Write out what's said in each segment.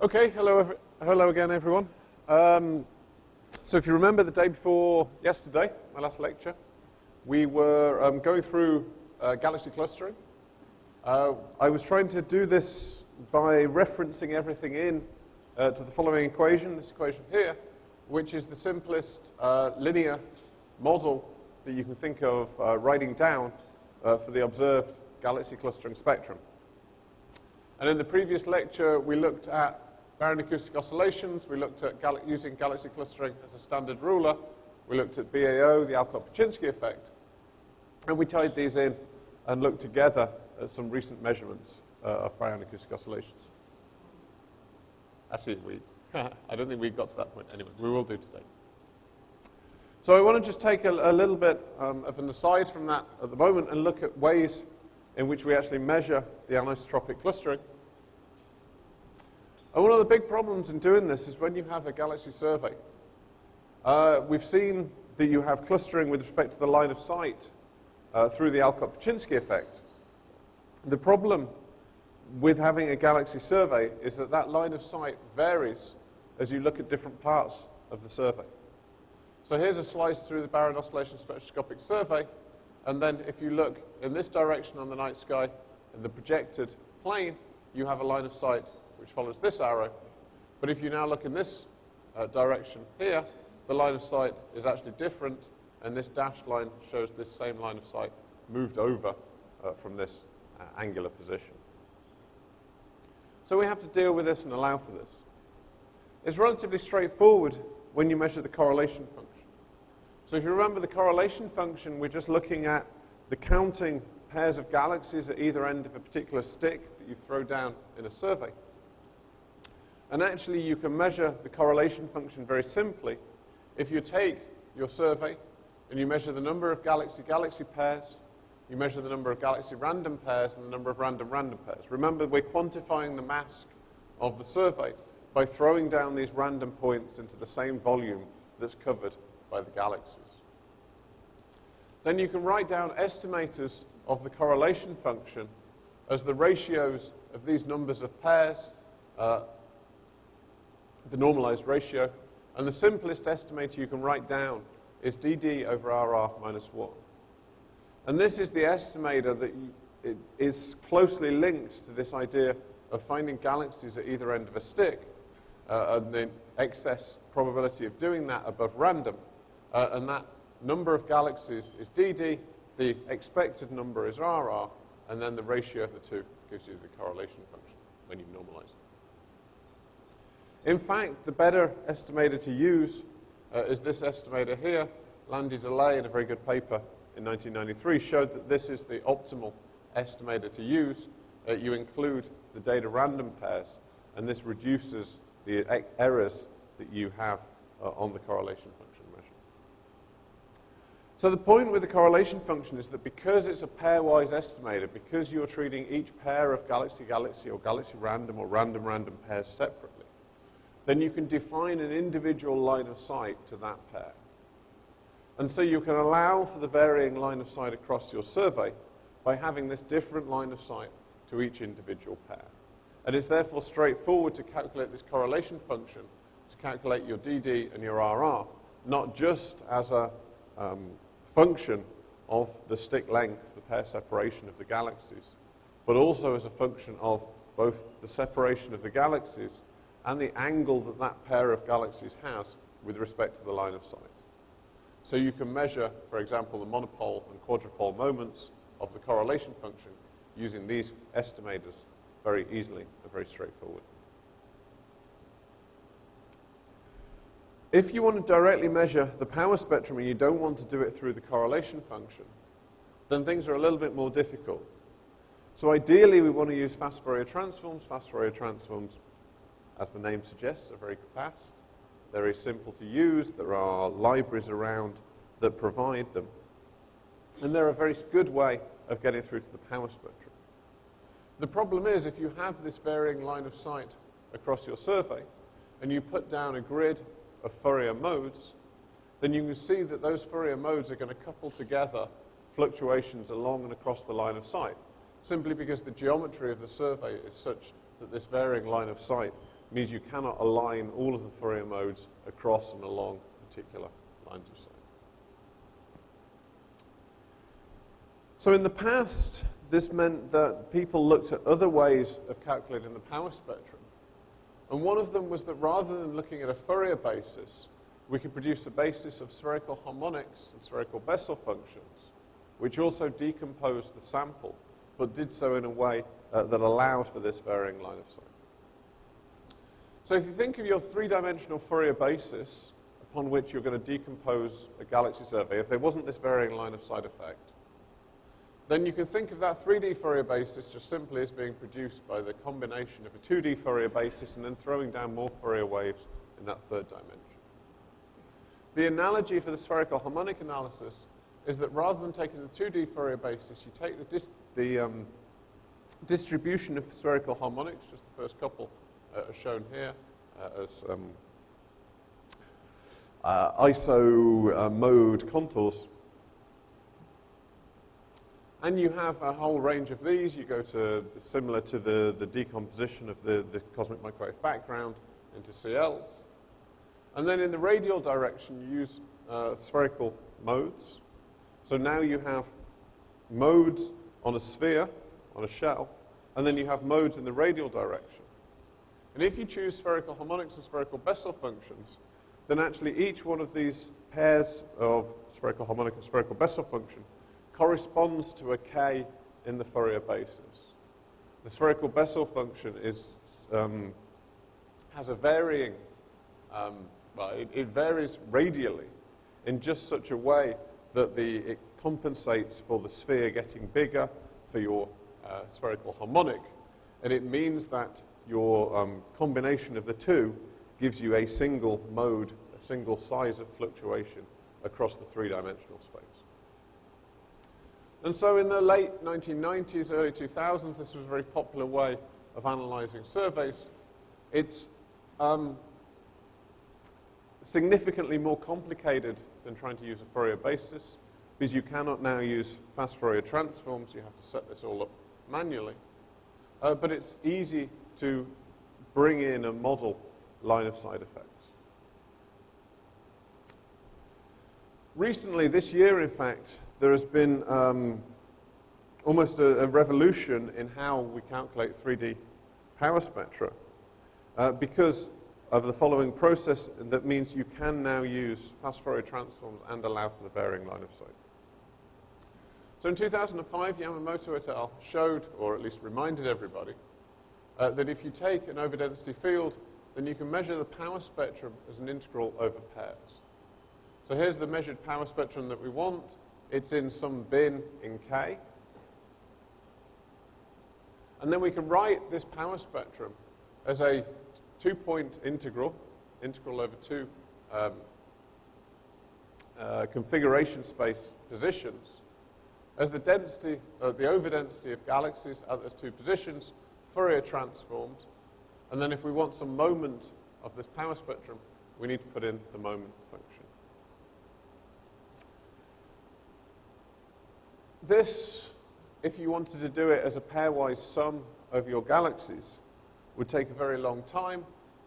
Okay, hello again, everyone. So if you remember the day before yesterday, my last lecture, we were going through galaxy clustering. I was trying to do this by referencing everything in to the following equation, this equation here, which is the simplest linear model that you can think of writing down for the observed galaxy clustering spectrum. And in the previous lecture, we looked at baryon acoustic oscillations. We looked at using galaxy clustering as a standard ruler. We looked at BAO, the Alcott-Paczynski effect. And we tied these in and looked together at some recent measurements of baryon acoustic oscillations. Actually, I don't think we got to that point anyway. We will do today. So I want to just take a little bit of an aside from that at the moment and look at ways in which we actually measure the anisotropic clustering. And one of the big problems in doing this is when you have a galaxy survey. We've seen that you have clustering with respect to the line of sight through the Alcott-Paczynski effect. The problem with having a galaxy survey is that that line of sight varies as you look at different parts of the survey. So here's a slice through the baryon oscillation spectroscopic survey, and then if you look in this direction on the night sky, in the projected plane, you have a line of sight which follows this arrow. But if you now look in this direction here, the line of sight is actually different, and this dashed line shows this same line of sight moved over from this angular position. So we have to deal with this and allow for this. It's relatively straightforward when you measure the correlation function. So if you remember the correlation function, we're just looking at the counting pairs of galaxies at either end of a particular stick that you throw down in a survey. And actually, you can measure the correlation function very simply. If you take your survey and you measure the number of galaxy-galaxy pairs, you measure the number of galaxy-random pairs and the number of random-random pairs. Remember, we're quantifying the mask of the survey by throwing down these random points into the same volume that's covered by the galaxies. Then you can write down estimators of the correlation function as the ratios of these numbers of pairs, the normalized ratio, and the simplest estimator you can write down is dd over rr minus 1. And this is the estimator that is closely linked to this idea of finding galaxies at either end of a stick, and the excess probability of doing that above random. And that number of galaxies is dd, the expected number is rr, and then the ratio of the two gives you the correlation function when you normalize it. In fact, the better estimator to use is this estimator here. Landy-Zalay, in a very good paper in 1993, showed that this is the optimal estimator to use. You include the data random pairs, and this reduces the errors that you have on the correlation function measure. So the point with the correlation function is that because it's a pairwise estimator, because you're treating each pair of galaxy-galaxy or galaxy-random or random-random pairs separately, then you can define an individual line of sight to that pair. And so you can allow for the varying line of sight across your survey by having this different line of sight to each individual pair. And it's therefore straightforward to calculate this correlation function, to calculate your dd and your rr, not just as a function of the stick length, the pair separation of the galaxies, but also as a function of both the separation of the galaxies and the angle that that pair of galaxies has with respect to the line of sight. So you can measure, for example, the monopole and quadrupole moments of the correlation function using these estimators very easily and very straightforward. If you want to directly measure the power spectrum and you don't want to do it through the correlation function, then things are a little bit more difficult. So ideally, we want to use fast Fourier transforms. Fast Fourier transforms, as the name suggests, are very fast. They're very simple to use. There are libraries around that provide them. And they're a very good way of getting through to the power spectrum. The problem is, if you have this varying line of sight across your survey, and you put down a grid of Fourier modes, then you can see that those Fourier modes are going to couple together fluctuations along and across the line of sight, simply because the geometry of the survey is such that this varying line of sight means you cannot align all of the Fourier modes across and along particular lines of sight. So in the past, this meant that people looked at other ways of calculating the power spectrum. And one of them was that rather than looking at a Fourier basis, we could produce a basis of spherical harmonics and spherical Bessel functions, which also decomposed the sample, but did so in a way that allowed for this varying line of sight. So if you think of your three-dimensional Fourier basis upon which you're going to decompose a galaxy survey, if there wasn't this varying line of sight effect, then you can think of that 3D Fourier basis just simply as being produced by the combination of a 2D Fourier basis and then throwing down more Fourier waves in that third dimension. The analogy for the spherical harmonic analysis is that rather than taking the 2D Fourier basis, you take the distribution of spherical harmonics, just the first couple are shown here as iso mode contours. And you have a whole range of these. You go to similar to the decomposition of the cosmic microwave background into CLs. And then in the radial direction, you use spherical modes. So now you have modes on a sphere, on a shell, and then you have modes in the radial direction. And if you choose spherical harmonics and spherical Bessel functions, then actually each one of these pairs of spherical harmonic and spherical Bessel function corresponds to a k in the Fourier basis. The spherical Bessel function is, has a varying, it varies radially in just such a way that it compensates for the sphere getting bigger for your spherical harmonic, and it means that your combination of the two gives you a single mode, a single size of fluctuation across the three-dimensional space. And so in the late 1990s, early 2000s, this was a very popular way of analyzing surveys. It's significantly more complicated than trying to use a Fourier basis, because you cannot now use fast Fourier transforms. You have to set this all up manually. But it's easy to bring in a model line of sight effects. Recently, this year, in fact, there has been almost a revolution in how we calculate 3D power spectra because of the following process that means you can now use fast Fourier transforms and allow for the varying line of sight. So in 2005, Yamamoto et al. Showed, or at least reminded everybody, that if you take an overdensity field, then you can measure the power spectrum as an integral over pairs. So here's the measured power spectrum that we want. It's in some bin in K. And then we can write this power spectrum as a two-point integral over two configuration space positions, as the density, the overdensity of galaxies at those two positions, Fourier transformed, and then if we want some moment of this power spectrum, we need to put in the moment function. This, if you wanted to do it as a pairwise sum of your galaxies, would take a very long time,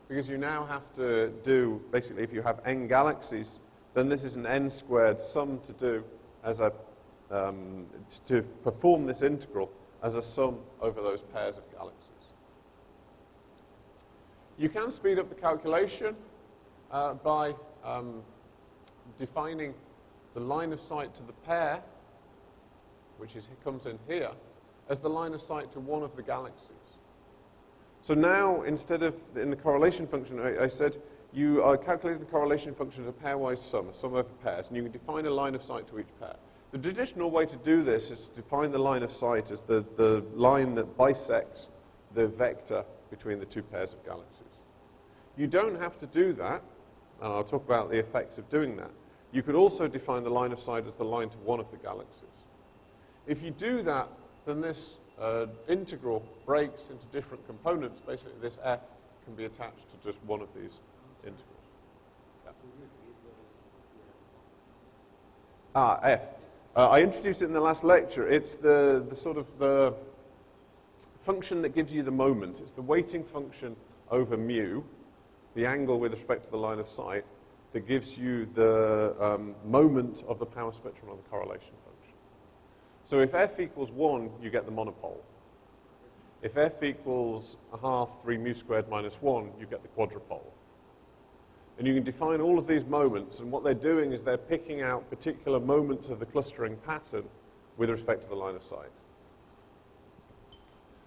because you now have to do, basically if you have n galaxies, then this is an n squared sum to do as a, to perform this integral as a sum over those pairs of galaxies. You can speed up the calculation by defining the line of sight to the pair, which comes in here, as the line of sight to one of the galaxies. So now, instead of in the correlation function, I said you are calculating the correlation function as a pairwise sum, a sum over pairs, and you can define a line of sight to each pair. The traditional way to do this is to define the line of sight as the line that bisects the vector between the two pairs of galaxies. You don't have to do that, and I'll talk about the effects of doing that. You could also define the line of sight as the line to one of the galaxies. If you do that, then this integral breaks into different components. Basically, this f can be attached to just one of these integrals. Yeah. F. I introduced it in the last lecture. It's the sort of the function that gives you the moment. It's the weighting function over mu, the angle with respect to the line of sight, that gives you the moment of the power spectrum on the correlation function. So if f equals 1, you get the monopole. If f equals a half 3 mu squared minus 1, you get the quadrupole. And you can define all of these moments, and what they're doing is they're picking out particular moments of the clustering pattern with respect to the line of sight.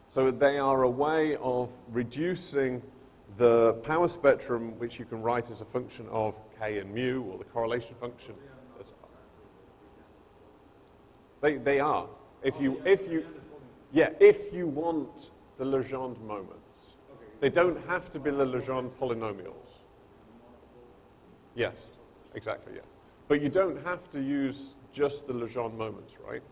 So they are a way of reducing the power spectrum, which you can write as a function of k and mu, or the correlation function. They are. If you want the Legendre moments. They don't have to be the Legendre polynomials. Yes, exactly, yeah. But you don't have to use just the Legendre moments, right?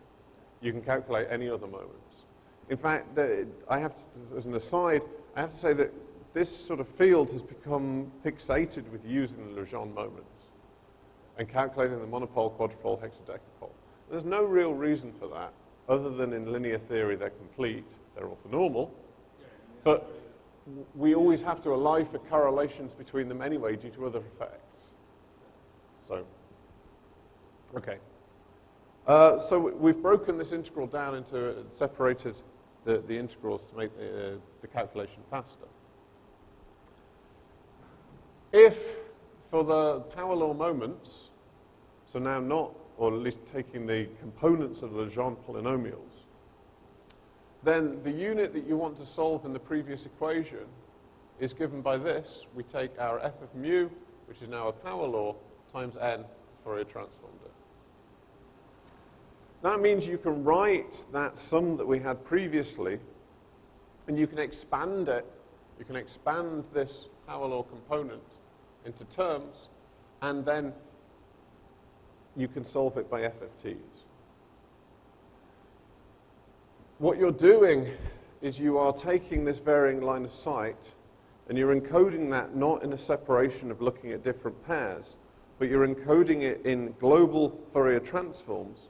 You can calculate any other moments. In fact, as an aside, I have to say that this sort of field has become fixated with using the Legendre moments and calculating the monopole, quadrupole, hexadecapole. There's no real reason for that, other than in linear theory they're complete, they're orthonormal, but we always have to allow for correlations between them anyway due to other effects. So, okay. So we've broken this integral down into, separated the integrals to make the calculation faster. If, for the power law moments, so now not, or at least taking the components of the Legendre polynomials, then the unit that you want to solve in the previous equation is given by this. We take our f of mu, which is now a power law, times n Fourier transformed it. That means you can write that sum that we had previously, and you can expand it. You can expand this power law component into terms, and then you can solve it by FFTs. What you're doing is you are taking this varying line of sight, and you're encoding that not in a separation of looking at different pairs, but you're encoding it in global Fourier transforms,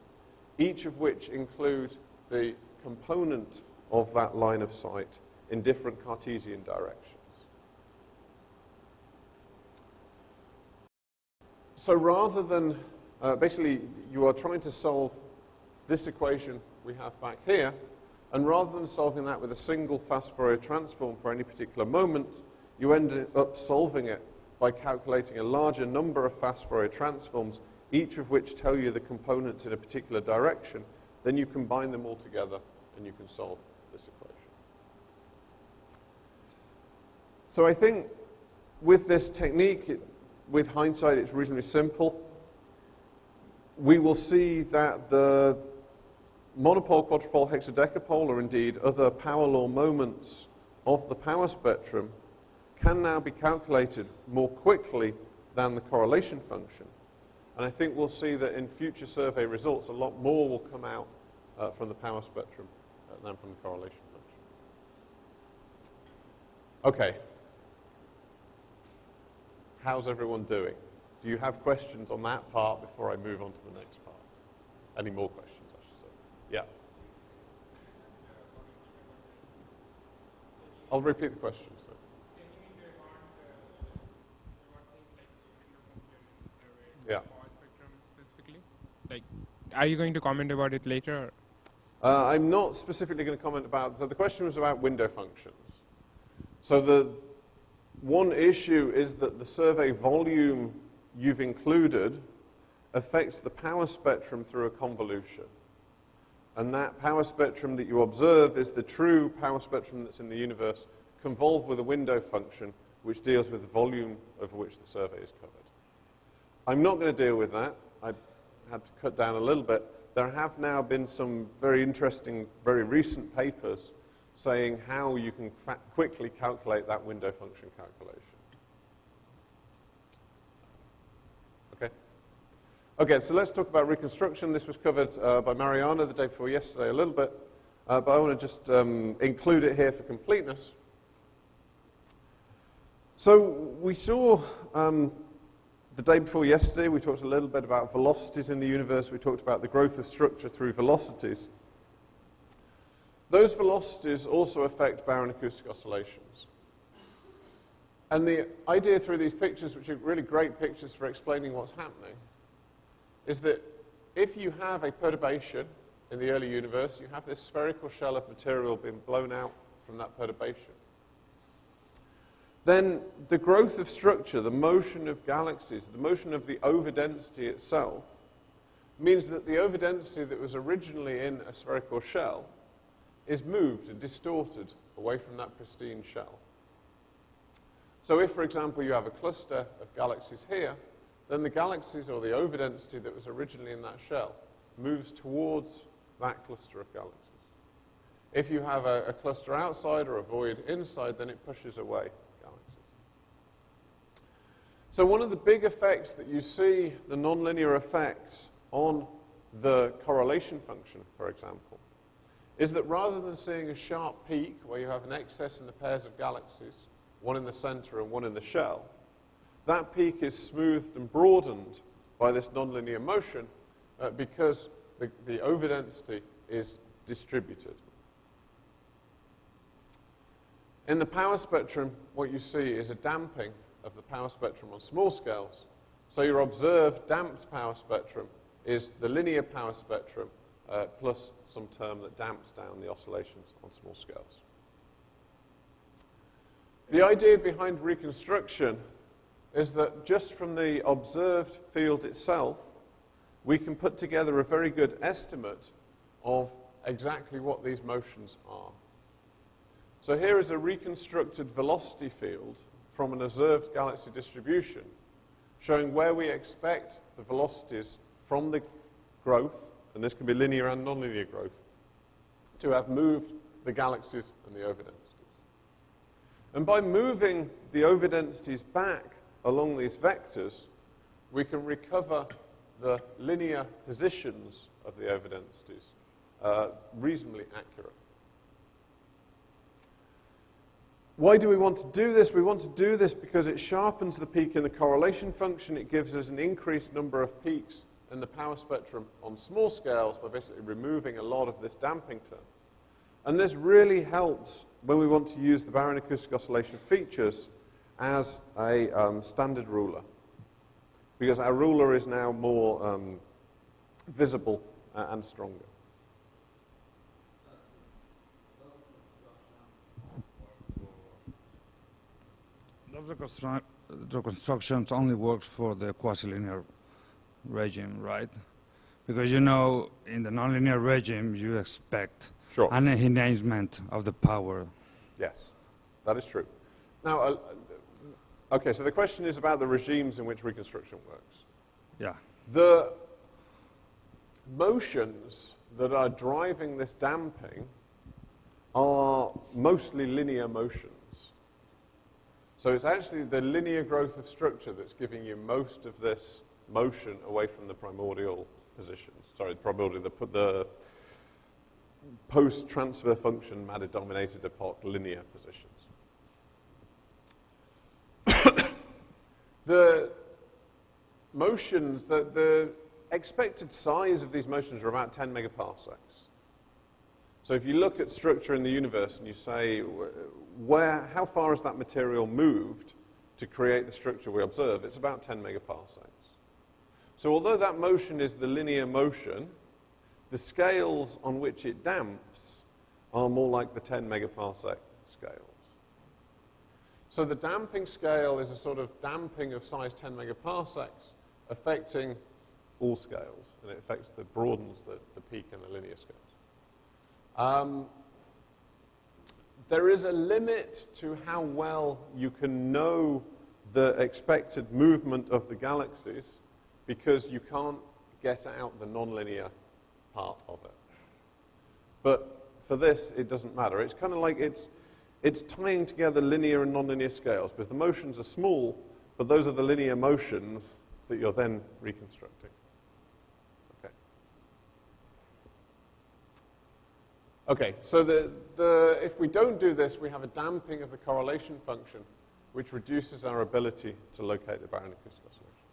each of which include the component of that line of sight in different Cartesian directions. So rather than, basically, you are trying to solve this equation we have back here, and rather than solving that with a single fast Fourier transform for any particular moment, you end up solving it by calculating a larger number of fast Fourier transforms, each of which tell you the components in a particular direction. Then you combine them all together, and you can solve this equation. So I think with this technique, with hindsight, it's reasonably simple. We will see that the monopole, quadrupole, hexadecapole, or indeed other power law moments of the power spectrum can now be calculated more quickly than the correlation function. And I think we'll see that in future survey results, a lot more will come out from the power spectrum than from the correlation function. Okay. How's everyone doing? Do you have questions on that part before I move on to the next part? Any more questions, I should say? Yeah. I'll repeat the question. So. Yeah. Specifically? Like, are you going to comment about it later? I'm not specifically going to comment about, so the question was about window functions. So the one issue is that the survey volume you've included affects the power spectrum through a convolution. And that power spectrum that you observe is the true power spectrum that's in the universe, convolved with a window function which deals with the volume over which the survey is covered. I'm not going to deal with that. I had to cut down a little bit. There have now been some very interesting, very recent papers saying how you can quickly calculate that window function calculation. Okay? Okay, so let's talk about reconstruction. This was covered by Mariana the day before yesterday a little bit, but I want to just include it here for completeness. So we saw the day before yesterday, we talked a little bit about velocities in the universe. We talked about the growth of structure through velocities. Those velocities also affect baryon acoustic oscillations. And the idea through these pictures, which are really great pictures for explaining what's happening, is that if you have a perturbation in the early universe, you have this spherical shell of material being blown out from that perturbation. Then the growth of structure, the motion of galaxies, the motion of the overdensity itself, means that the overdensity that was originally in a spherical shell is moved and distorted away from that pristine shell. So if, for example, you have a cluster of galaxies here, then the galaxies, or the overdensity that was originally in that shell, moves towards that cluster of galaxies. If you have a cluster outside or a void inside, then it pushes away galaxies. So one of the big effects that you see, the nonlinear effects on the correlation function, for example, is that rather than seeing a sharp peak where you have an excess in the pairs of galaxies, one in the center and one in the shell, that peak is smoothed and broadened by this nonlinear motion because the overdensity is distributed. In the power spectrum, what you see is a damping of the power spectrum on small scales. So your observed damped power spectrum is the linear power spectrum plus some term that damps down the oscillations on small scales. The idea behind reconstruction is that just from the observed field itself, we can put together a very good estimate of exactly what these motions are. So here is a reconstructed velocity field from an observed galaxy distribution, showing where we expect the velocities from the growth, and this can be linear and nonlinear growth, to have moved the galaxies and the overdensities. And by moving the overdensities back along these vectors, we can recover the linear positions of the overdensities reasonably accurate. Why do we want to do this? We want to do this because it sharpens the peak in the correlation function. It gives us an increased number of peaks in the power spectrum on small scales by basically removing a lot of this damping term. And this really helps when we want to use the baryon acoustic oscillation features as a standard ruler, because our ruler is now more visible and stronger. The constructions only works for the quasilinear regime, right? Because, you know, in the nonlinear regime, you expect an enhancement of the power. Yes, that is true. Now, okay, so the question is about the regimes in which reconstruction works. Yeah. The motions that are driving this damping are mostly linear motions. So it's actually the linear growth of structure that's giving you most of this motion away from the primordial positions. Sorry, the post-transfer function matter-dominated epoch linear positions. The motions, the expected size of these motions are about 10 megaparsecs. So if you look at structure in the universe and you say, how far has that material moved to create the structure we observe, it's about 10 megaparsecs. So although that motion is the linear motion, the scales on which it damps are more like the 10 megaparsec scales. So the damping scale is a sort of damping of size 10 megaparsecs affecting all scales, and it broadens the peak and the linear scales. There is a limit to how well you can know the expected movement of the galaxies because you can't get out the nonlinear part of it. But for this, it doesn't matter. It's kind of like it's tying together linear and nonlinear scales because the motions are small, but those are the linear motions that you're then reconstructing. Okay, so if we don't do this, we have a damping of the correlation function, which reduces our ability to locate the baryon acoustic oscillation.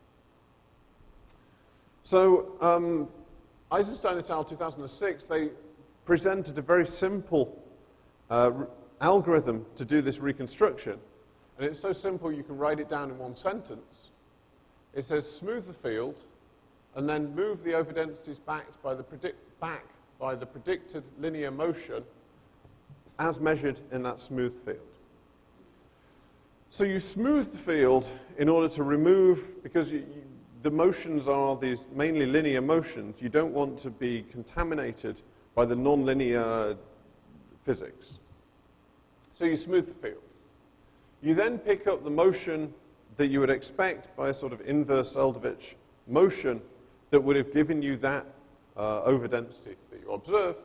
So Eisenstein et al. 2006, they presented a very simple algorithm to do this reconstruction, And it's so simple you can write it down in one sentence. It says smooth the field, and then move the overdensities back by the predicted linear motion as measured in that smooth field. So you smooth the field in order to remove, because the motions are these mainly linear motions, you don't want to be contaminated by the nonlinear physics. So you smooth the field. You then pick up the motion that you would expect by a sort of inverse Eldovich motion that would have given you that overdensity that you observe,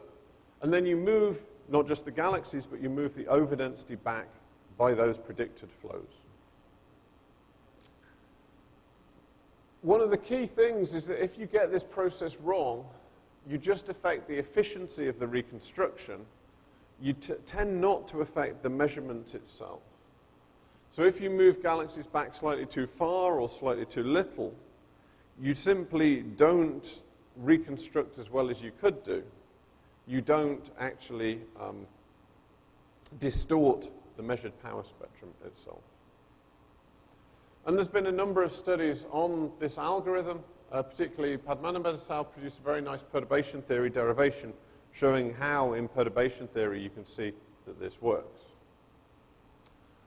and then you move not just the galaxies, but you move the overdensity back by those predicted flows. One of the key things is that if you get this process wrong, you just affect the efficiency of the reconstruction. You tend not to affect the measurement itself. So if you move galaxies back slightly too far or slightly too little, you simply don't reconstruct as well as you could do. You don't actually distort the measured power spectrum itself. And there's been a number of studies on this algorithm, particularly Padmanabhan et al. Produced a very nice perturbation theory derivation showing how in perturbation theory you can see that this works.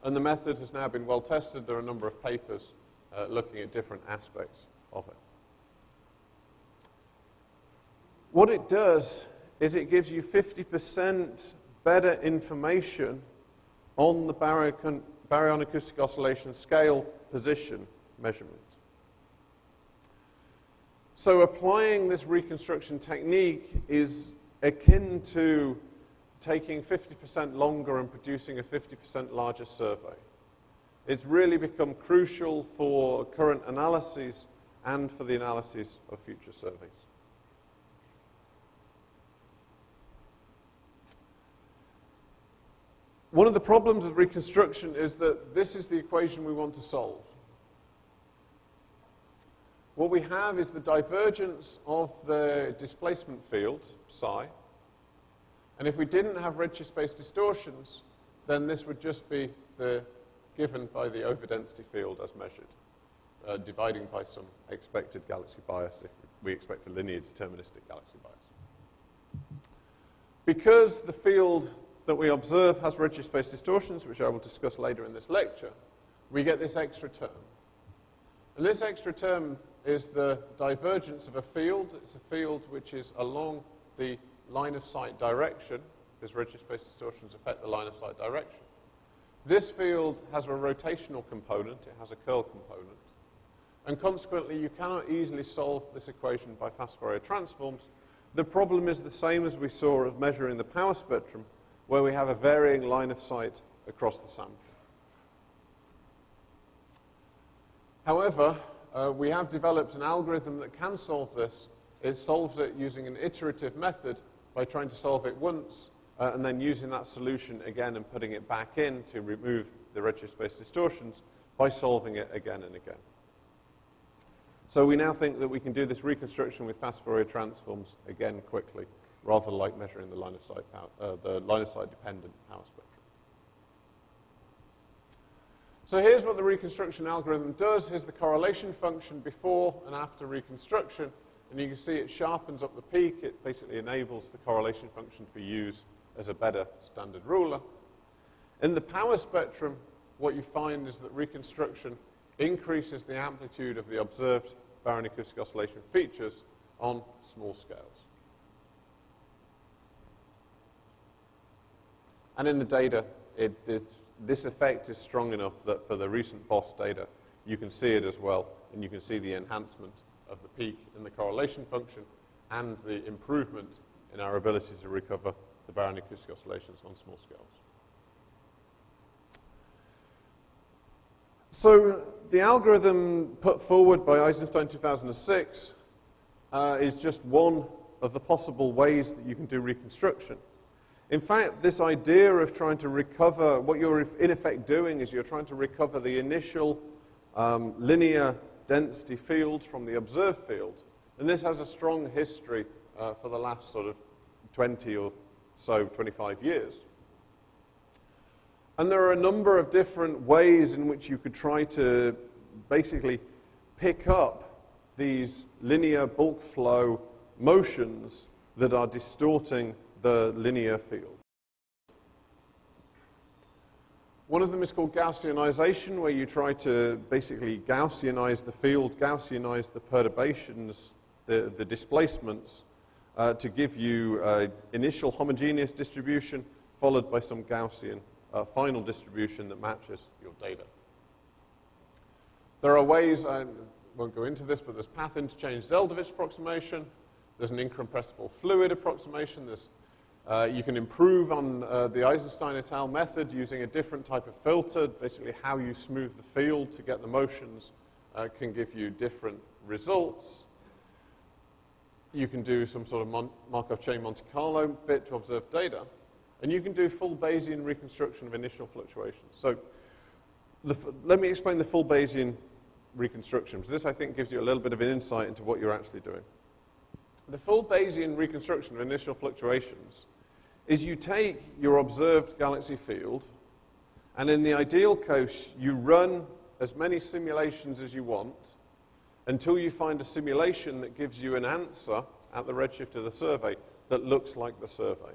And the method has now been well tested. There are a number of papers looking at different aspects of it. What it does is it gives you 50% better information on the baryon acoustic oscillation scale position measurement. So applying this reconstruction technique is akin to taking 50% longer and producing a 50% larger survey. It's really become crucial for current analyses and for the analyses of future surveys. One of the problems with reconstruction is that this is the equation we want to solve. What we have is the divergence of the displacement field, psi, and if we didn't have redshift space distortions, then this would just be given by the overdensity field as measured, dividing by some expected galaxy bias if we expect a linear deterministic galaxy bias. Because the field that we observe has redshift space distortions, which I will discuss later in this lecture, we get this extra term. And this extra term is the divergence of a field. It's a field which is along the line of sight direction, because redshift space distortions affect the line of sight direction. This field has a rotational component. It has a curl component. And consequently, you cannot easily solve this equation by fast Fourier transforms. The problem is the same as we saw of measuring the power spectrum, where we have a varying line of sight across the sample. However, we have developed an algorithm that can solve this. It solves it using an iterative method by trying to solve it once and then using that solution again and putting it back in to remove the redshift space distortions by solving it again and again. So we now think that we can do this reconstruction with fast Fourier transforms again quickly, rather like measuring the line of sight dependent power spectrum. So here's what the reconstruction algorithm does. Here's the correlation function before and after reconstruction. And you can see it sharpens up the peak. It basically enables the correlation function to be used as a better standard ruler. In the power spectrum, what you find is that reconstruction increases the amplitude of the observed baryon acoustic oscillation features on small scales. And in the data, this effect is strong enough that for the recent BOSS data, you can see it as well, and you can see the enhancement of the peak in the correlation function and the improvement in our ability to recover the baryon acoustic oscillations on small scales. So the algorithm put forward by Eisenstein 2006 is just one of the possible ways that you can do reconstruction. In fact, this idea of trying to recover, what you're in effect doing is you're trying to recover the initial linear density field from the observed field. And this has a strong history for the last sort of 20 or so, 25 years. And there are a number of different ways in which you could try to basically pick up these linear bulk flow motions that are distorting the linear field. One of them is called Gaussianization, where you try to basically Gaussianize the field, Gaussianize the perturbations, the displacements, to give you an initial homogeneous distribution followed by some Gaussian final distribution that matches your data. There are ways, I won't go into this, but there's path interchange Zeldovich approximation, there's an incompressible fluid approximation, there's you can improve on the Eisenstein et al. Method using a different type of filter. Basically, how you smooth the field to get the motions can give you different results. You can do some sort of Markov chain Monte Carlo bit to observe data. And you can do full Bayesian reconstruction of initial fluctuations. So let me explain the full Bayesian reconstruction, because this, I think, gives you a little bit of an insight into what you're actually doing. The full Bayesian reconstruction of initial fluctuations is you take your observed galaxy field, and in the ideal case, you run as many simulations as you want until you find a simulation that gives you an answer at the redshift of the survey that looks like the survey.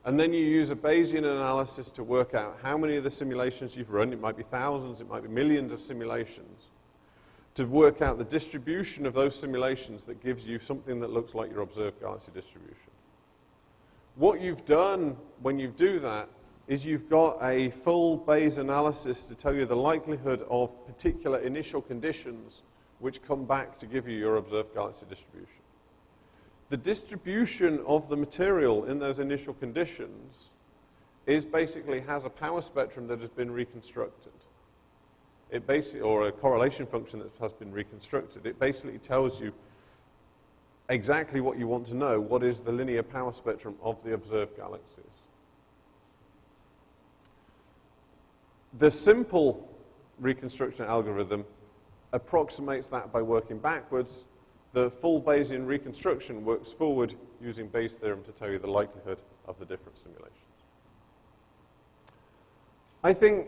And then you use a Bayesian analysis to work out how many of the simulations you've run, it might be thousands, it might be millions of simulations, to work out the distribution of those simulations that gives you something that looks like your observed galaxy distribution. What you've done when you do that is you've got a full Bayes analysis to tell you the likelihood of particular initial conditions which come back to give you your observed galaxy distribution. The distribution of the material in those initial conditions is basically has a power spectrum that has been reconstructed. It basically, or a correlation function that has been reconstructed. It basically tells you exactly what you want to know. What is the linear power spectrum of the observed galaxies? The simple reconstruction algorithm approximates that by working backwards. The full Bayesian reconstruction works forward using Bayes' theorem to tell you the likelihood of the different simulations. I think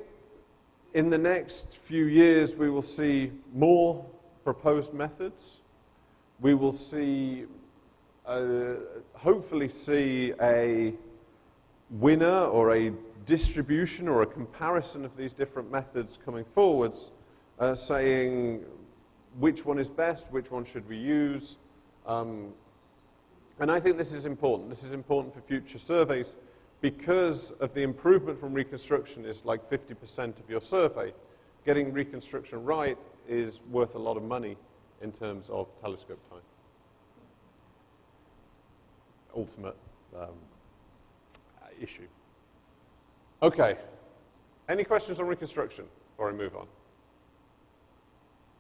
in the next few years we will see more proposed methods. We will see, hopefully see a winner or a distribution or a comparison of these different methods coming forwards, saying which one is best, which one should we use. And I think this is important. This is important for future surveys because of the improvement from reconstruction is like 50% of your survey. Getting reconstruction right is worth a lot of money in terms of telescope time. Ultimate issue. Okay. Any questions on reconstruction before I move on?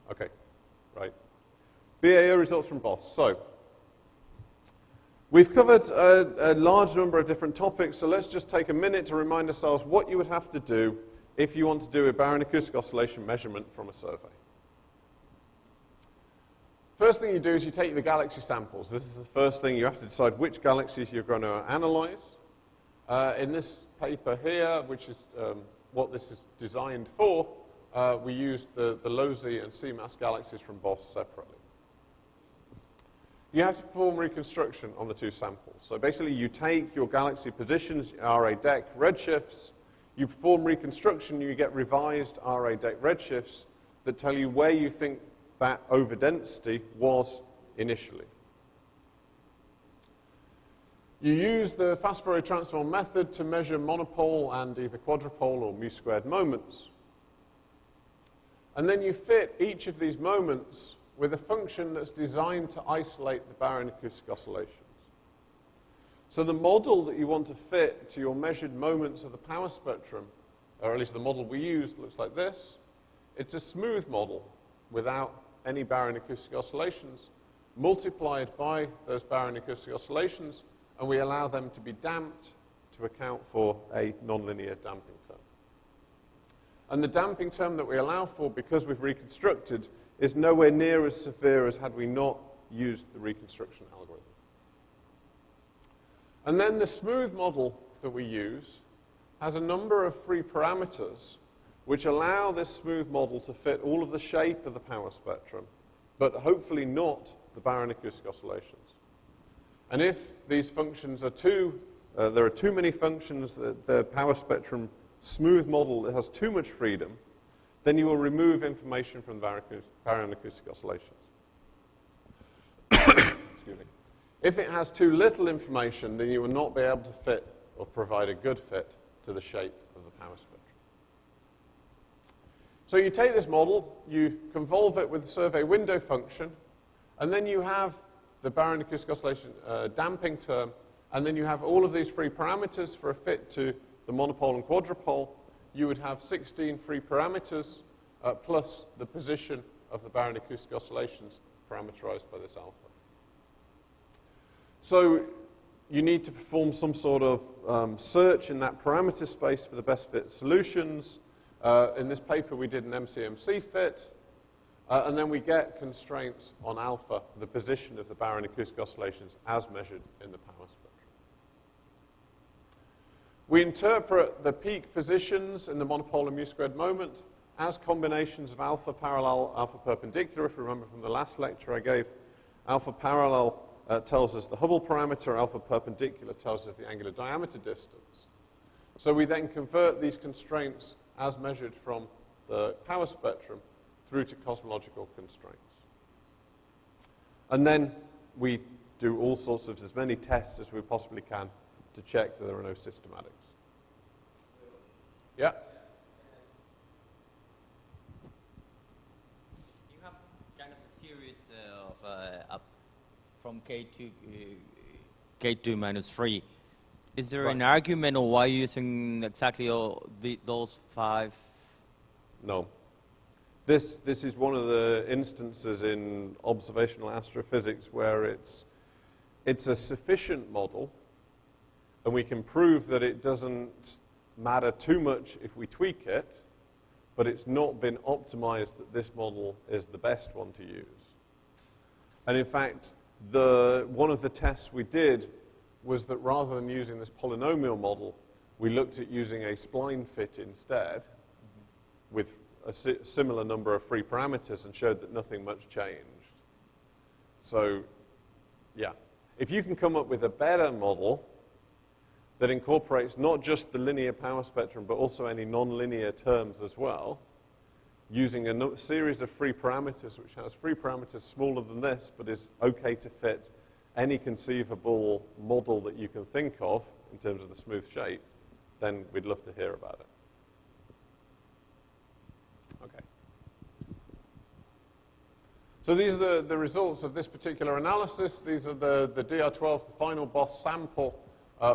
Okay. Right. BAO results from BOSS. So, we've covered a large number of different topics, so let's just take a minute to remind ourselves what you would have to do if you want to do a baryon acoustic oscillation measurement from a survey. First thing you do is you take the galaxy samples. This is the first thing. You have to decide which galaxies you're going to analyze. In this paper here, which is what this is designed for, we used the low-Z and C-mass galaxies from BOSS separately. You have to perform reconstruction on the two samples. So basically, you take your galaxy positions, RA deck redshifts, you perform reconstruction, you get revised RA deck redshifts that tell you where you think that overdensity was initially. You use the fast Fourier transform method to measure monopole and either quadrupole or mu-squared moments. And then you fit each of these moments with a function that's designed to isolate the baryon acoustic oscillations. So the model that you want to fit to your measured moments of the power spectrum, or at least the model we used, looks like this. It's a smooth model without any baryon acoustic oscillations, multiplied by those baryon acoustic oscillations, and we allow them to be damped to account for a nonlinear damping term. And the damping term that we allow for, because we've reconstructed, is nowhere near as severe as had we not used the reconstruction algorithm. And then the smooth model that we use has a number of free parameters which allow this smooth model to fit all of the shape of the power spectrum, but hopefully not the baryon-acoustic oscillations. And if these functions are there are too many functions that the power spectrum smooth model has too much freedom, then you will remove information from the baryon-acoustic oscillations. Excuse me. If it has too little information, then you will not be able to fit or provide a good fit to the shape of the power spectrum. So you take this model, you convolve it with the survey window function, and then you have the baryon-acoustic oscillation damping term, and then you have all of these free parameters for a fit to the monopole and quadrupole. You would have 16 free parameters plus the position of the baryon-acoustic oscillations parameterized by this alpha. So you need to perform some sort of search in that parameter space for the best fit solutions. In this paper, we did an MCMC fit, and then we get constraints on alpha, the position of the baryon-acoustic oscillations as measured in the power spectrum. We interpret the peak positions in the monopole and mu-squared moment as combinations of alpha parallel, alpha perpendicular. If you remember from the last lecture I gave, alpha parallel tells us the Hubble parameter, alpha perpendicular tells us the angular diameter distance. So we then convert these constraints as measured from the power spectrum through to cosmological constraints. And then we do all sorts of, as many tests as we possibly can to check that there are no systematics. Yeah? You have kind of a series of up from K2 minus 3. Is there an argument or why you're using exactly those 5? No. This is one of the instances in observational astrophysics where it's a sufficient model, and we can prove that it doesn't matter too much if we tweak it, but it's not been optimized that this model is the best one to use. And in fact, one of the tests we did was that rather than using this polynomial model, we looked at using a spline fit instead with a similar number of free parameters and showed that nothing much changed. So, yeah. If you can come up with a better model that incorporates not just the linear power spectrum, but also any nonlinear terms as well, using a series of free parameters, which has free parameters smaller than this, but is okay to fit any conceivable model that you can think of in terms of the smooth shape, then we'd love to hear about it. Okay. So these are the results of this particular analysis. These are the DR12, the final boss sample,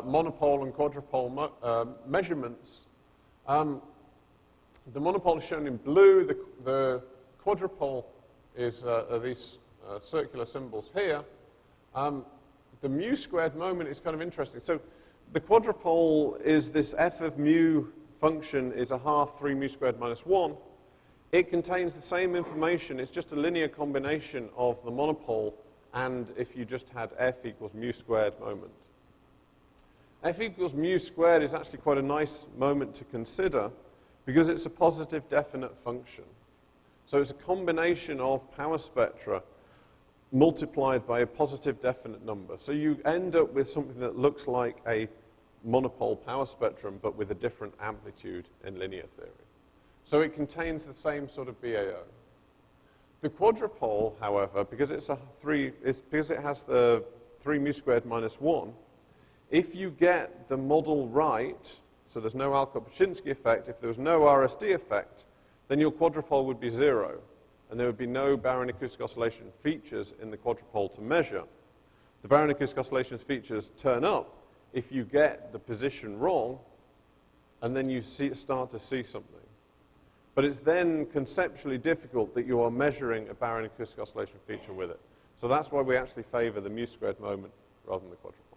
monopole and quadrupole measurements. The monopole is shown in blue. The quadrupole is these circular symbols here. The mu-squared moment is kind of interesting. So the quadrupole is this f of mu function is a half 3 mu-squared minus 1. It contains the same information. It's just a linear combination of the monopole and if you just had f equals mu-squared moment. F equals mu-squared is actually quite a nice moment to consider because it's a positive definite function. So it's a combination of power spectra multiplied by a positive definite number. So you end up with something that looks like a monopole power spectrum, but with a different amplitude in linear theory. So it contains the same sort of BAO. The quadrupole, however, because it has the 3 mu-squared minus 1, if you get the model right, so there's no Alcott-Paczynski effect, if there was no RSD effect, then your quadrupole would be 0. And there would be no baryon-acoustic oscillation features in the quadrupole to measure. The baryon-acoustic oscillations features turn up if you get the position wrong, and then you start to see something. But it's then conceptually difficult that you are measuring a baryon-acoustic oscillation feature with it. So that's why we actually favor the mu-squared moment rather than the quadrupole.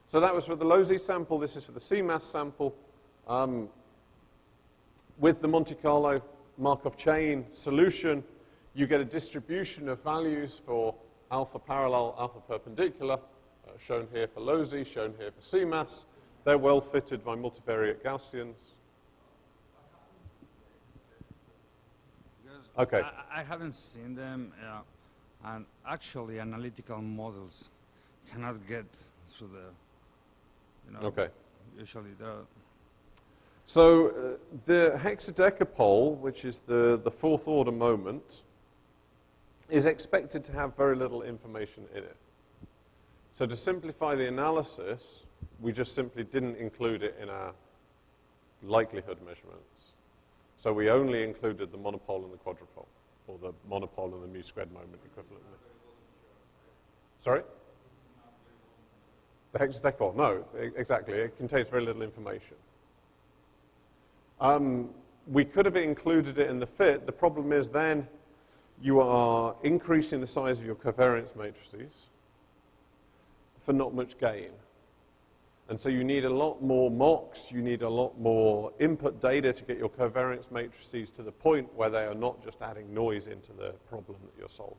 So that was for the low-Z sample. This is for the CMAS sample. With the Monte Carlo Markov chain solution, you get a distribution of values for alpha parallel, alpha perpendicular, shown here for low Z, shown here for CMAS. They're well fitted by multivariate Gaussians. Okay. I haven't seen them, and actually analytical models cannot get through the, Okay. usually they're... So the hexadecapole, which is the fourth order moment, is expected to have very little information in it. So to simplify the analysis, we just simply didn't include it in our likelihood measurements. So we only included the monopole and the quadrupole, or the monopole and the mu squared moment equivalently. Sorry? The hexadecapole? No, exactly. It contains very little information. We could have included it in the fit. The problem is then you are increasing the size of your covariance matrices for not much gain. And so you need a lot more mocks, you need a lot more input data to get your covariance matrices to the point where they are not just adding noise into the problem that you're solving.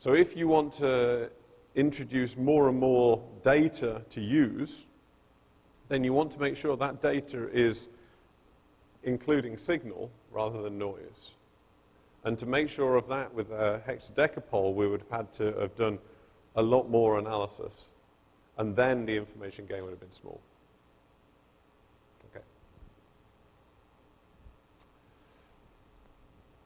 So if you want to introduce more and more data to use, then you want to make sure that data is including signal rather than noise. And to make sure of that with a hexadecapole, we would have had to have done a lot more analysis, and then the information gain would have been small. Okay.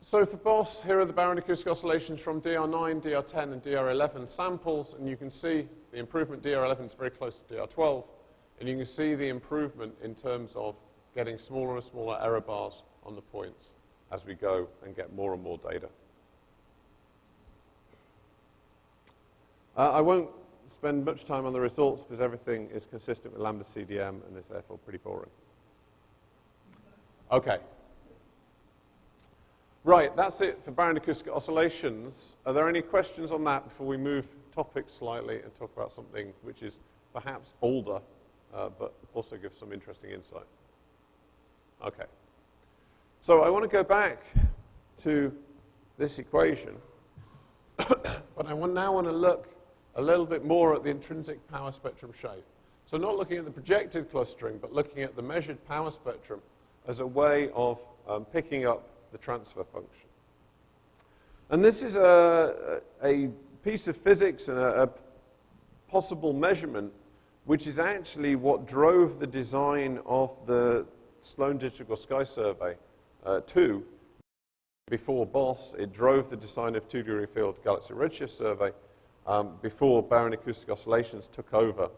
So for BOSS, here are the baryon acoustic oscillations from DR9, DR10, and DR11 samples, and you can see the improvement. DR11 is very close to DR12, and you can see the improvement in terms of getting smaller and smaller error bars on the points as we go and get more and more data. I won't spend much time on the results because everything is consistent with lambda CDM and is therefore pretty boring. Okay. Right, that's it for baryon acoustic oscillations. Are there any questions on that before we move topics slightly and talk about something which is perhaps older, but also gives some interesting insight? Okay. So I want to go back to this equation, but I now want to look a little bit more at the intrinsic power spectrum shape. So not looking at the projected clustering, but looking at the measured power spectrum as a way of picking up the transfer function. And this is a piece of physics and a possible measurement which is actually what drove the design of the Sloan Digital Sky Survey 2. Before BOSS, it drove the design of 2-degree field galaxy redshift survey before baryon acoustic oscillations took over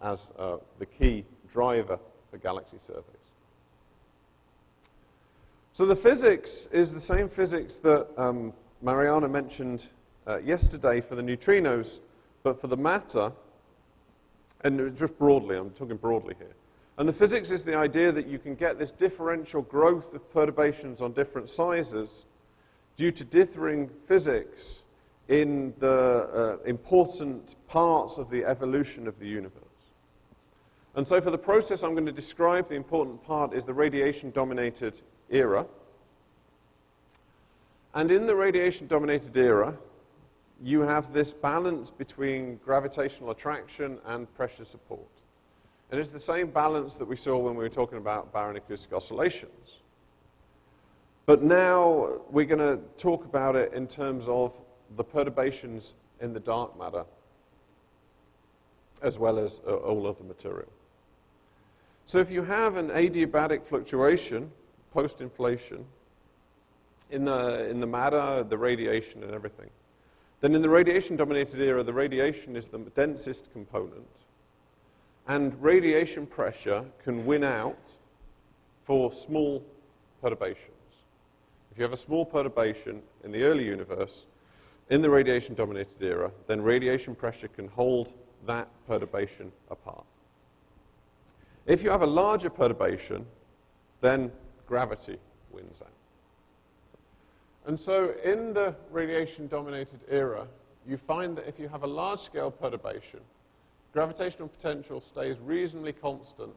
as the key driver for galaxy surveys. So the physics is the same physics that Mariana mentioned yesterday for the neutrinos, but for the matter, and just broadly, I'm talking broadly here. And the physics is the idea that you can get this differential growth of perturbations on different sizes due to differing physics in the important parts of the evolution of the universe. And so for the process I'm going to describe, the important part is the radiation-dominated era. And in the radiation-dominated era, you have this balance between gravitational attraction and pressure support. And it's the same balance that we saw when we were talking about baryon acoustic oscillations. But now we're going to talk about it in terms of the perturbations in the dark matter, as well as all other material. So if you have an adiabatic fluctuation, post-inflation, in the matter, the radiation and everything, then in the radiation-dominated era, the radiation is the densest component, and radiation pressure can win out for small perturbations. If you have a small perturbation in the early universe, in the radiation-dominated era, then radiation pressure can hold that perturbation apart. If you have a larger perturbation, then gravity wins out. And so in the radiation-dominated era, you find that if you have a large-scale perturbation, gravitational potential stays reasonably constant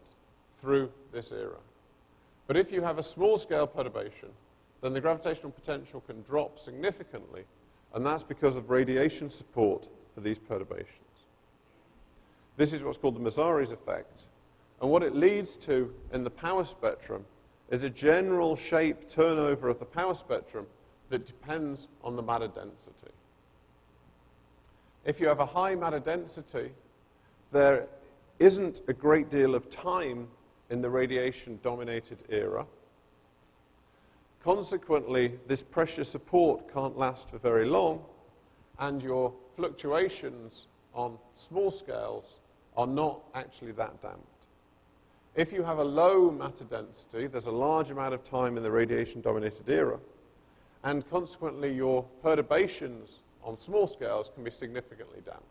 through this era. But if you have a small-scale perturbation, then the gravitational potential can drop significantly, and that's because of radiation support for these perturbations. This is what's called the Mazari's effect, And what it leads to in the power spectrum is a general shape turnover of the power spectrum that depends on the matter density. If you have a high matter density, there isn't a great deal of time in the radiation-dominated era. Consequently, this pressure support can't last for very long, and your fluctuations on small scales are not actually that damped. If you have a low matter density, there's a large amount of time in the radiation-dominated era, and consequently your perturbations on small scales can be significantly damped.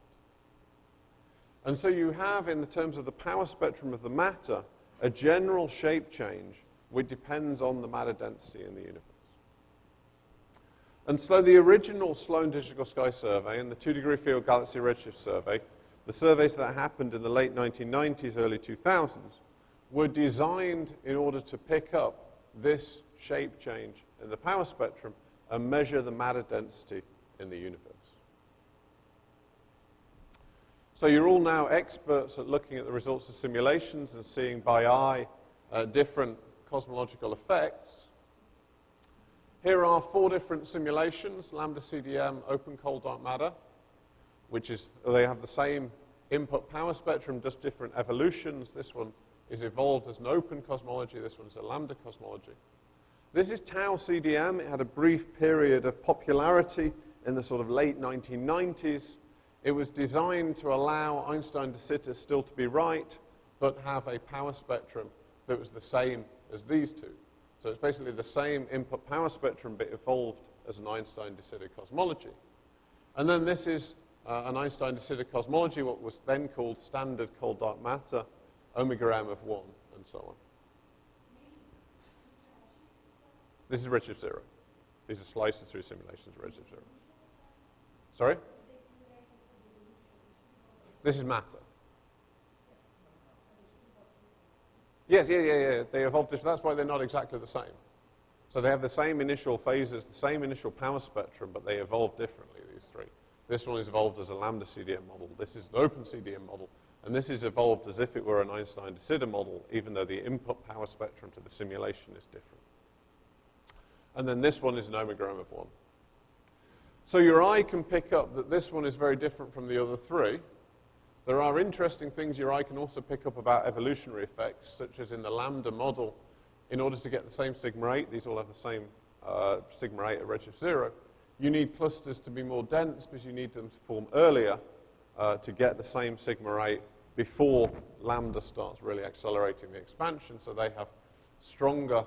And so you have, in the terms of the power spectrum of the matter, a general shape change which depends on the matter density in the universe. And so the original Sloan Digital Sky Survey and the 2-degree field galaxy redshift survey, the surveys that happened in the late 1990s, early 2000s, were designed in order to pick up this shape change in the power spectrum and measure the matter density in the universe. So you're all now experts at looking at the results of simulations and seeing by eye different cosmological effects. Here are 4 different simulations: lambda CDM, open cold dark matter, which is, they have the same input power spectrum, just different evolutions. This one is evolved as an open cosmology, this one's a lambda cosmology. This is tau CDM. It had a brief period of popularity in the sort of late 1990s. It was designed to allow Einstein de Sitter still to be right, but have a power spectrum that was the same as these two. So it's basically the same input power spectrum, but evolved as an Einstein de Sitter cosmology. And then this is an Einstein de Sitter cosmology, what was then called standard cold dark matter, omega m of 1, and so on. This is redshift 0. These are slices through simulations of redshift 0. Sorry? This is matter. Yes, yeah. They evolved. That's why they're not exactly the same. So they have the same initial phases, the same initial power spectrum, but they evolve differently, these 3. This one is evolved as a lambda CDM model. This is an open CDM model. And this is evolved as if it were an Einstein de Sitter model, even though the input power spectrum to the simulation is different. And then this one is an omega m of 1. So your eye can pick up that this one is very different from the other 3. There are interesting things your eye can also pick up about evolutionary effects, such as in the lambda model, in order to get the same sigma 8, these all have the same sigma 8 at redshift 0, you need clusters to be more dense because you need them to form earlier to get the same sigma 8 before lambda starts really accelerating the expansion, so they have stronger,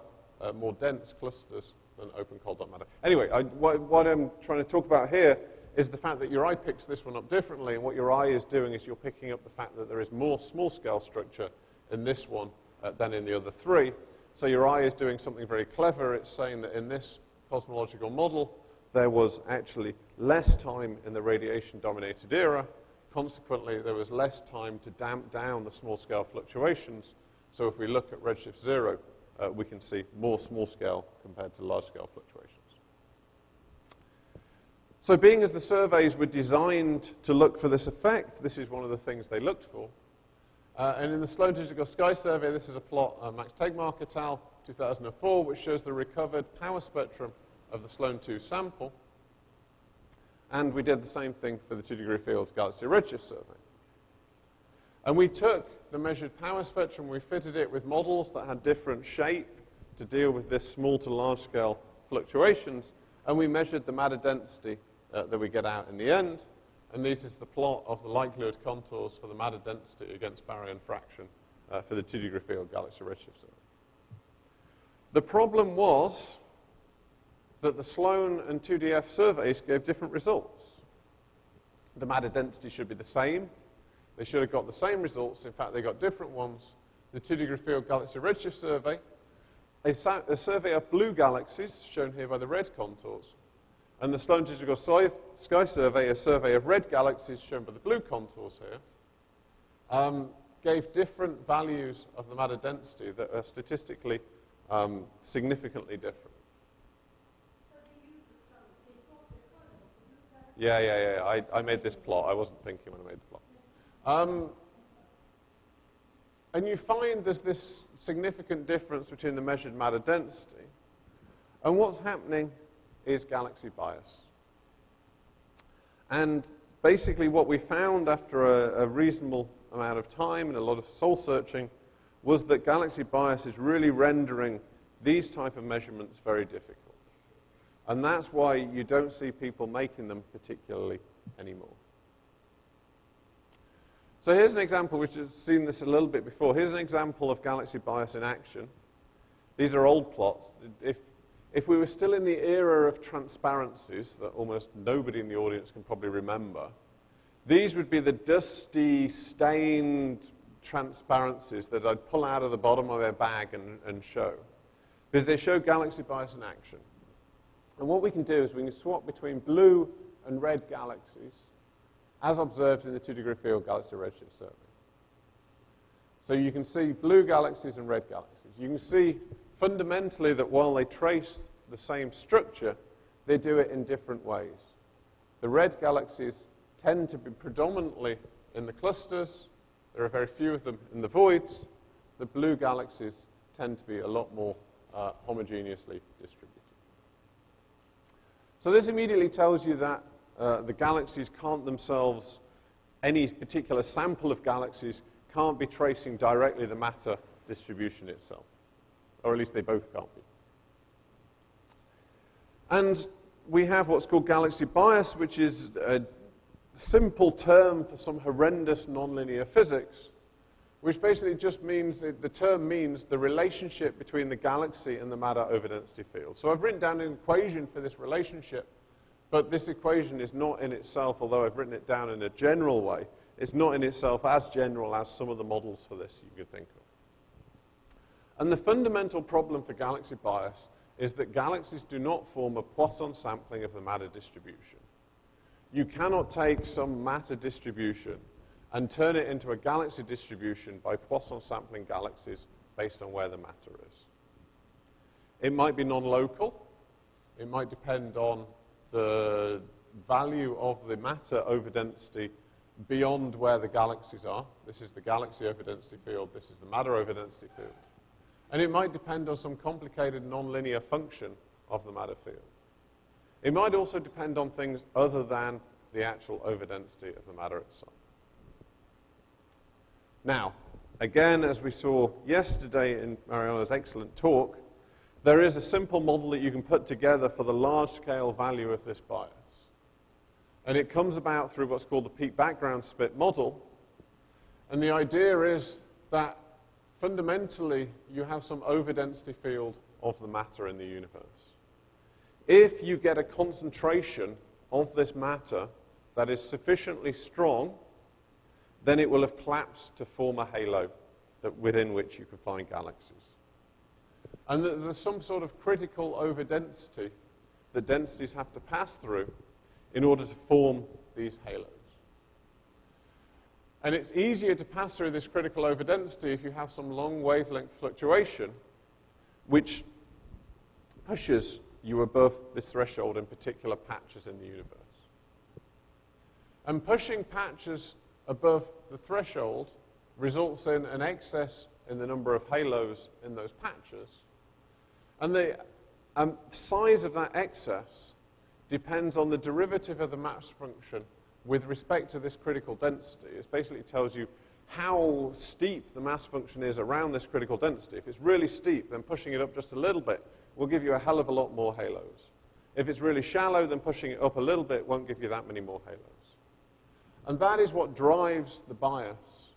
more dense clusters than open cold dark matter. Anyway, what I'm trying to talk about here is the fact that your eye picks this one up differently, and what your eye is doing is you're picking up the fact that there is more small-scale structure in this one than in the other 3. So your eye is doing something very clever. It's saying that in this cosmological model, there was actually less time in the radiation-dominated era. Consequently, there was less time to damp down the small-scale fluctuations. So if we look at redshift 0, we can see more small-scale compared to large-scale fluctuations. So being as the surveys were designed to look for this effect, this is one of the things they looked for. And in the Sloan Digital Sky Survey, this is a plot, Max Tegmark et al., 2004, which shows the recovered power spectrum of the Sloan 2 sample. And we did the same thing for the 2-degree field galaxy redshift survey. And we took the measured power spectrum, we fitted it with models that had different shape to deal with this small to large scale fluctuations, and we measured the matter density that we get out in the end. And this is the plot of the likelihood contours for the matter density against baryon fraction for the 2-degree field galaxy redshift survey. The problem was that the Sloan and 2DF surveys gave different results. The matter density should be the same. They should have got the same results. In fact, they got different ones. The 2-degree field galaxy redshift survey, a survey of blue galaxies, shown here by the red contours, and the Sloan Digital Sky Survey, a survey of red galaxies, shown by the blue contours here, gave different values of the matter density that are statistically significantly different. Yeah. I made this plot. I wasn't thinking when I made the plot. And you find there's this significant difference between the measured matter density. And what's happening is galaxy bias. And basically what we found after a reasonable amount of time and a lot of soul searching was that galaxy bias is really rendering these type of measurements very difficult. And that's why you don't see people making them particularly anymore. So here's an example, which has seen this a little bit before. Here's an example of galaxy bias in action. These are old plots. If we were still in the era of transparencies that almost nobody in the audience can probably remember, these would be the dusty, stained transparencies that I'd pull out of the bottom of a bag and show. Because they show galaxy bias in action. And what we can do is we can swap between blue and red galaxies as observed in the 2-degree field galaxy redshift survey. So you can see blue galaxies and red galaxies. You can see fundamentally that while they trace the same structure, they do it in different ways. The red galaxies tend to be predominantly in the clusters. There are very few of them in the voids. The blue galaxies tend to be a lot more homogeneously distributed. So this immediately tells you that the galaxies can't themselves, any particular sample of galaxies can't be tracing directly the matter distribution itself. Or at least they both can't be. And we have what's called galaxy bias, which is a simple term for some horrendous nonlinear physics, which basically just means, the term means the relationship between the galaxy and the matter over density field. So I've written down an equation for this relationship, but this equation is not in itself, although I've written it down in a general way, it's not in itself as general as some of the models for this you could think of. And the fundamental problem for galaxy bias is that galaxies do not form a Poisson sampling of the matter distribution. You cannot take some matter distribution and turn it into a galaxy distribution by Poisson sampling galaxies based on where the matter is. It might be non-local. It might depend on the value of the matter over density beyond where the galaxies are. This is the galaxy over density field. This is the matter over density field. And it might depend on some complicated nonlinear function of the matter field. It might also depend on things other than the actual overdensity of the matter itself. Now, again, as we saw yesterday in Mariana's excellent talk, there is a simple model that you can put together for the large-scale value of this bias. And it comes about through what's called the peak background split model. And the idea is that fundamentally you have some overdensity field of the matter in the universe. If you get a concentration of this matter that is sufficiently strong, then it will have collapsed to form a halo within which you can find galaxies. And there's some sort of critical overdensity that densities have to pass through in order to form these halos. And it's easier to pass through this critical overdensity if you have some long wavelength fluctuation, which pushes you above this threshold in particular patches in the universe. And pushing patches above the threshold results in an excess in the number of halos in those patches. And the size of that excess depends on the derivative of the mass function with respect to this critical density. It basically tells you how steep the mass function is around this critical density. If it's really steep, then pushing it up just a little bit will give you a hell of a lot more halos. If it's really shallow, then pushing it up a little bit won't give you that many more halos. And that is what drives the bias.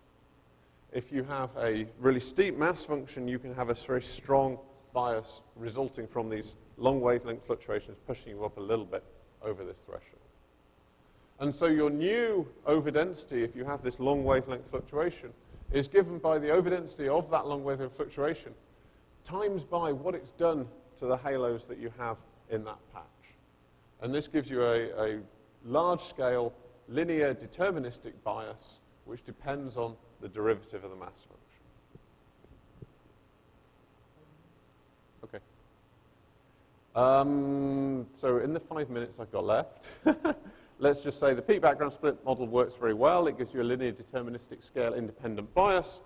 If you have a really steep mass function, you can have a very strong bias resulting from these long wavelength fluctuations pushing you up a little bit over this threshold. And so your new overdensity, if you have this long wavelength fluctuation, is given by the overdensity of that long wavelength fluctuation times by what it's done to the halos that you have in that patch. And this gives you a large-scale linear deterministic bias which depends on the derivative of the mass function. Okay. So in the 5 minutes I've got left, let's just say the peak background split model works very well. It gives you a linear deterministic scale independent bias.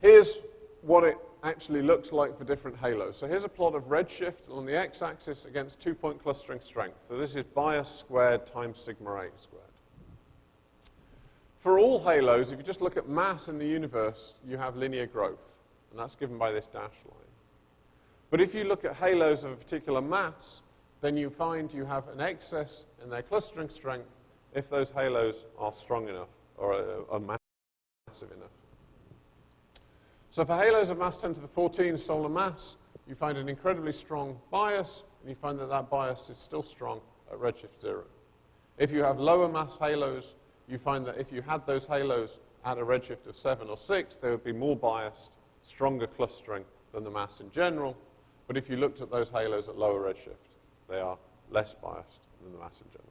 Here's what it actually looks like for different halos. So here's a plot of redshift on the x-axis against 2-point clustering strength. So this is bias squared times sigma 8 squared. For all halos, if you just look at mass in the universe, you have linear growth, and that's given by this dashed line. But if you look at halos of a particular mass, then you find you have an excess in their clustering strength if those halos are strong enough or are massive enough. So for halos of mass 10 to the 14 solar mass, you find an incredibly strong bias, and you find that that bias is still strong at redshift 0. If you have lower mass halos, you find that if you had those halos at a redshift of 7 or 6, they would be more biased, stronger clustering than the mass in general. But if you looked at those halos at lower redshift, they are less biased than the mass in general.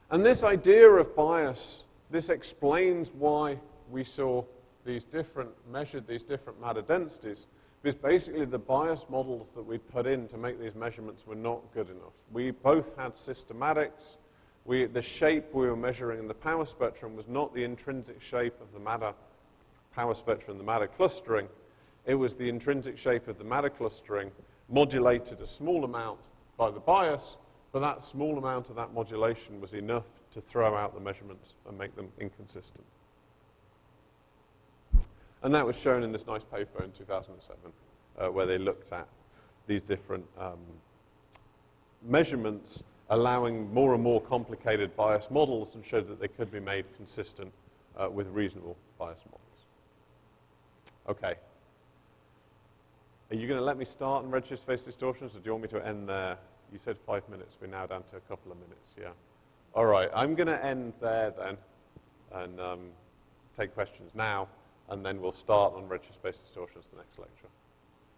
And this idea of bias, this explains why we measured these different matter densities, because basically the bias models that we put in to make these measurements were not good enough. We both had systematics. The shape we were measuring in the power spectrum was not the intrinsic shape of the matter power spectrum, the matter clustering. It was the intrinsic shape of the matter clustering modulated a small amount by the bias, but that small amount of that modulation was enough to throw out the measurements and make them inconsistent. And that was shown in this nice paper in 2007, where they looked at these different measurements, allowing more and more complicated bias models, and showed that they could be made consistent with reasonable bias models. Okay. Are you going to let me start on redshift space distortions, or do you want me to end there? You said 5 minutes. We're now down to a couple of minutes, yeah. All right, I'm going to end there then and take questions now, and then we'll start on redshift space distortions the next lecture.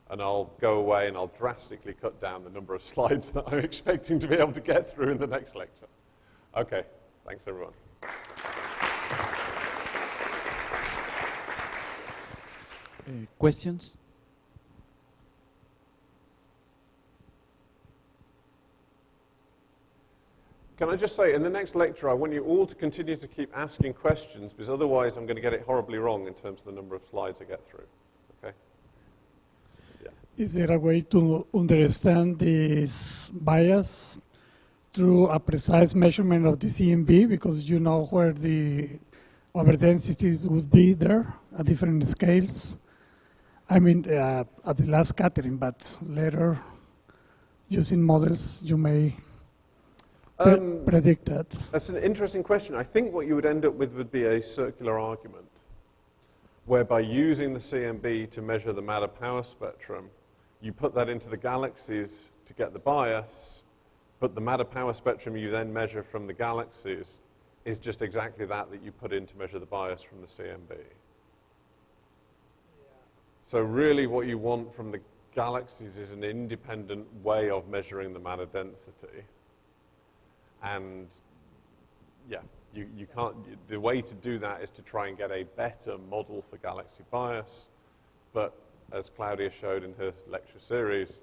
And I'll go away and I'll drastically cut down the number of slides that I'm expecting to be able to get through in the next lecture. Okay, thanks everyone. Questions? Can I just say, in the next lecture, I want you all to continue to keep asking questions, because otherwise I'm going to get it horribly wrong in terms of the number of slides I get through. Okay? Yeah. Is there a way to understand this bias through a precise measurement of the CMB, because you know where the overdensities would be there at different scales? I mean, at the last scattering, but later, using models, you may predict that. That's an interesting question. I think what you would end up with would be a circular argument, whereby using the CMB to measure the matter power spectrum, you put that into the galaxies to get the bias, but the matter power spectrum you then measure from the galaxies is just exactly that you put in to measure the bias from the CMB. Yeah. So really what you want from the galaxies is an independent way of measuring the matter density. And yeah, you can't, the way to do that is to try and get a better model for galaxy bias. But as Claudia showed in her lecture series,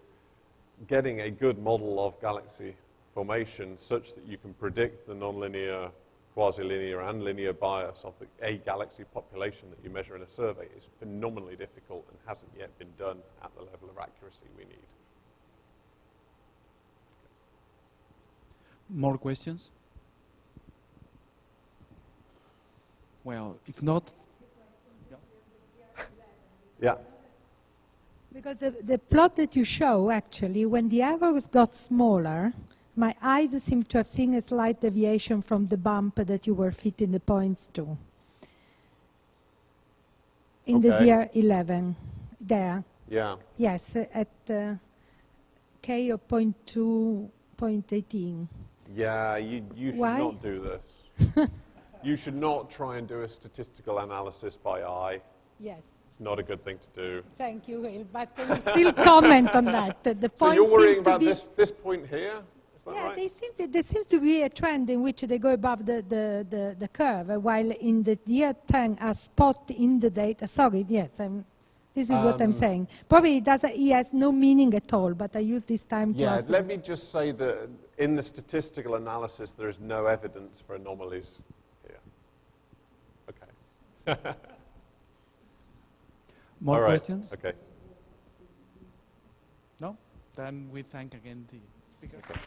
getting a good model of galaxy formation such that you can predict the nonlinear, quasilinear, and linear bias of a galaxy population that you measure in a survey is phenomenally difficult and hasn't yet been done at the level of accuracy we need. More questions? Well, if not... Yeah. Because the plot that you show, actually, when the errors got smaller, my eyes seem to have seen a slight deviation from the bump that you were fitting the points to. In the DR11, there. Yeah. Yes, at K of 0.2, 0.18. Yeah, you should not do this. You should not try and do a statistical analysis by eye. Yes. It's not a good thing to do. Thank you, Will. But can you still comment on that? The so point you're worrying about be this point here? Is that yeah, right? there seems to be a trend in which they go above the curve, while in the year 10, a spot in the data. Sorry, yes, this is what I'm saying. Probably he has no meaning at all, but I use this time to ask. Let me just say that in the statistical analysis, there is no evidence for anomalies here. Okay. More All right. questions? Okay. No? Then we thank again the speaker. Okay.